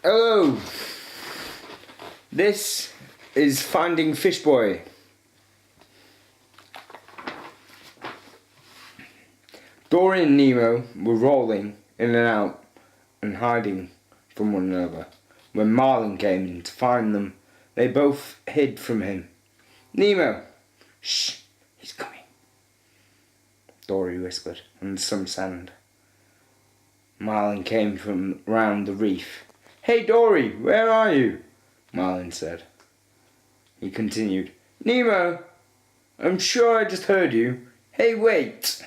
Hello, this is Finding Fishboyi. Dory and Nemo were rolling in and out and hiding from one another. When Marlin came in to find them, they both hid from him. Nemo! Shh! He's coming, Dory whispered, under some sand. Marlin came from round the reef. Hey Dory, where are you? Marlin said. He continued, Nemo, I'm sure I just heard you. Hey, wait!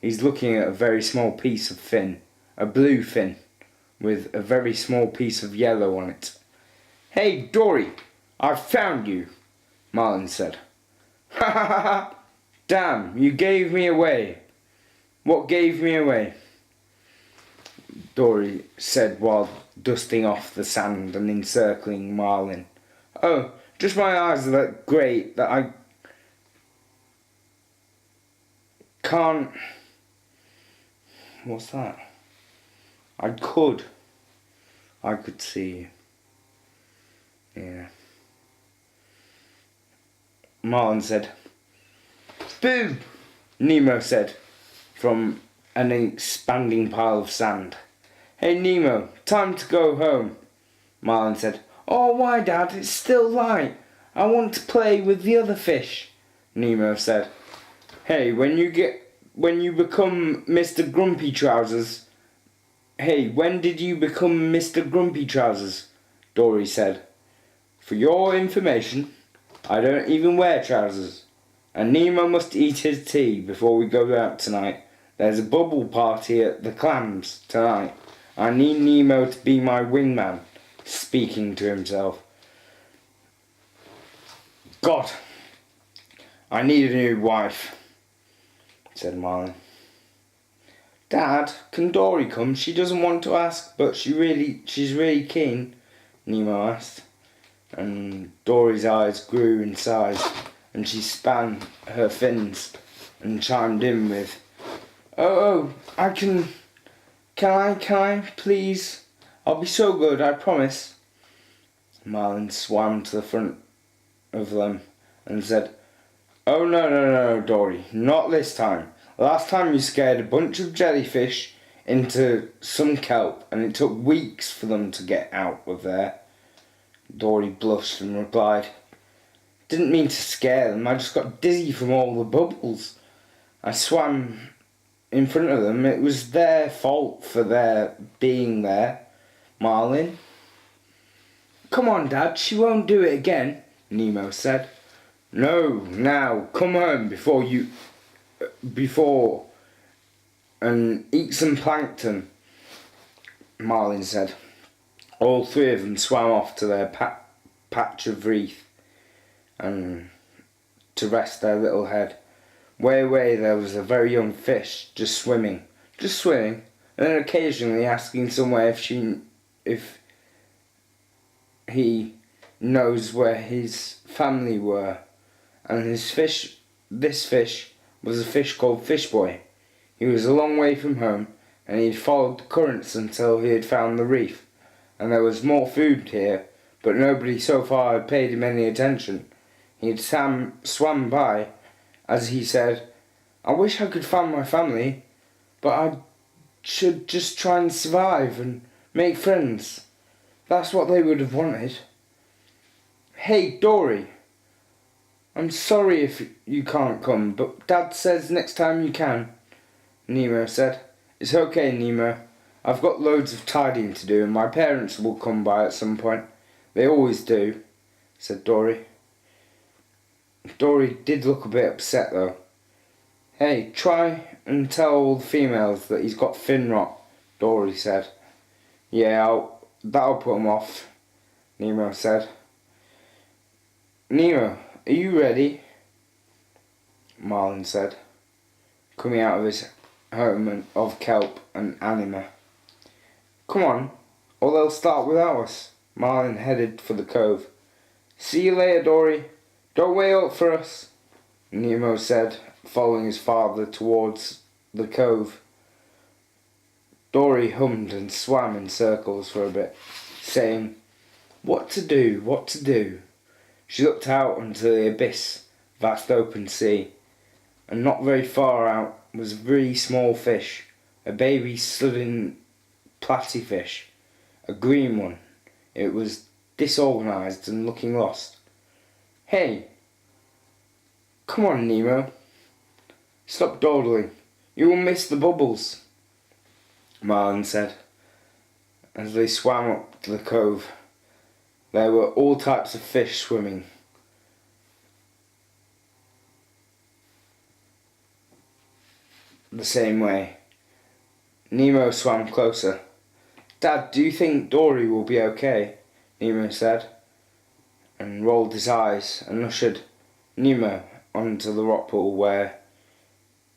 He's looking at a very small piece of fin, a blue fin, with a very small piece of yellow on it. Hey Dory, I've found you, Marlin said. Ha ha ha ha! Damn, you gave me away. What gave me away? Dory said while dusting off the sand and encircling Marlin. Oh, just my eyes are that great that I can't... What's that? I could see you. Yeah. Marlin said. Boo! Nemo said from an expanding pile of sand. Hey Nemo, time to go home, Marlin said. Oh, why Dad? It's still light. I want to play with the other fish, Nemo said. Hey, when you become Mr. Grumpy Trousers. Hey, when did you become Mr. Grumpy Trousers? Dory said. For your information, I don't even wear trousers. And Nemo must eat his tea before we go out tonight. There's a bubble party at the Clams tonight. I need Nemo to be my wingman, speaking to himself. God, I need a new wife, said Marlin. Dad, can Dory come? She doesn't want to ask, but she's really keen, Nemo asked. And Dory's eyes grew in size, and she span her fins and chimed in with, Oh, I can I, please? I'll be so good, I promise. Marlin swam to the front of them and said, Oh, no, Dory, not this time. Last time you scared a bunch of jellyfish into some kelp, and it took weeks for them to get out of there. Dory blushed and replied, Didn't mean to scare them, I just got dizzy from all the bubbles. I swam in front of them. It was their fault for their being there, Marlin. Come on, Dad, she won't do it again, Nemo said. No, now, come home before and eat some plankton, Marlin said. All three of them swam off to their patch of reef and to rest their little head. Way away there was a very young fish just swimming, and then occasionally asking somewhere if he knows where his family were. And this fish was a fish called Fishboyi. He was a long way from home, and he had followed the currents until he had found the reef. And there was more food here, but nobody so far had paid him any attention. He had swam by, as he said, I wish I could find my family, but I should just try and survive and make friends. That's what they would have wanted. Hey, Dory, I'm sorry if you can't come, but Dad says next time you can, Nemo said. It's okay, Nemo. I've got loads of tidying to do and my parents will come by at some point. They always do, said Dory. Dory did look a bit upset though. Hey, try and tell all the females that he's got fin rot, Dory said. Yeah, that'll put them off, Nemo said. Nemo, are you ready? Marlin said, coming out of his home of kelp and anima. Come on, or they'll start without us. Marlin headed for the cove. See you later, Dory. Don't wait up for us, Nemo said, following his father towards the cove. Dory hummed and swam in circles for a bit, saying, "What to do, what to do?" She looked out into the abyss, vast open sea, and not very far out was a very small fish, a baby sudden platyfish, a green one. It was disorganized and looking lost. "Hey, come on, Nemo. Stop dawdling. You will miss the bubbles," Marlin said. As they swam up to the cove, there were all types of fish swimming. The same way. Nemo swam closer. "Dad, do you think Dory will be okay?" Nemo said, and rolled his eyes and ushered Nemo onto the rock pool where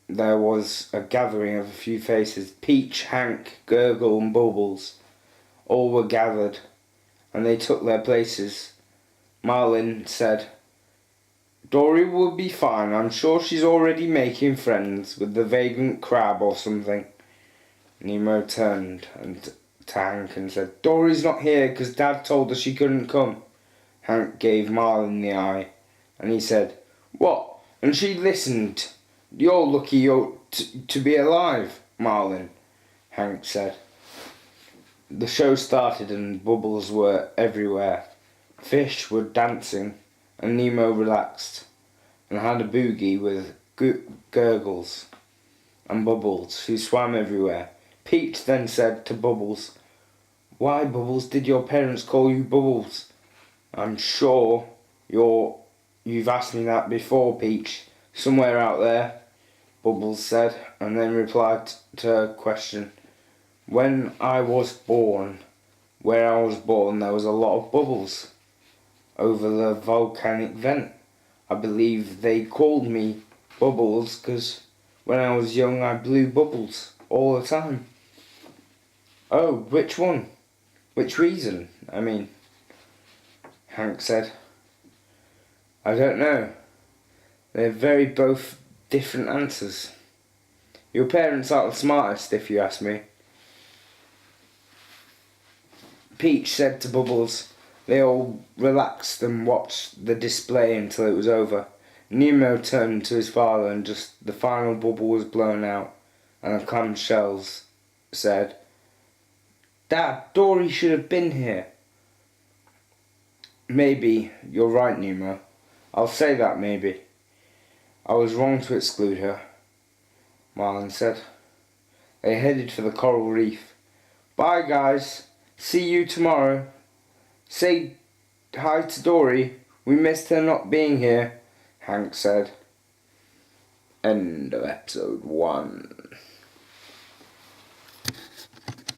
there was a gathering of a few faces. Peach, Hank, Gurgle and Bubbles all were gathered, and they took their places. Marlin said, "Dory will be fine. I'm sure she's already making friends with the vagrant crab or something." Nemo turned to Hank and said, "Dory's not here because Dad told her she couldn't come." Hank gave Marlin the eye, and he said, "What? And she listened? You're lucky to be alive, Marlin," Hank said. The show started and bubbles were everywhere. Fish were dancing, and Nemo relaxed and had a boogie with Gurgles and Bubbles, who swam everywhere. Peach then said to Bubbles, "Why, Bubbles, did your parents call you Bubbles?" "I'm sure you've asked me that before, Peach, somewhere out there," Bubbles said, and then replied to her question. "When I was born, where I was born, there was a lot of bubbles over the volcanic vent. I believe they called me Bubbles because when I was young I blew bubbles all the time." "Oh, which one? Which reason, I mean?" Hank said. "I don't know. They're very both different answers. Your parents aren't the smartest, if you ask me." Peach said to Bubbles. They all relaxed and watched the display until it was over. Nemo turned to his father and just the final bubble was blown out, and the clamshells said, "Dad, Dory should have been here." "Maybe you're right, Nemo. I'll say that maybe. I was wrong to exclude her," Marlin said. They headed for the coral reef. "Bye, guys. See you tomorrow. Say hi to Dory. We missed her not being here," Hank said. End of episode 1.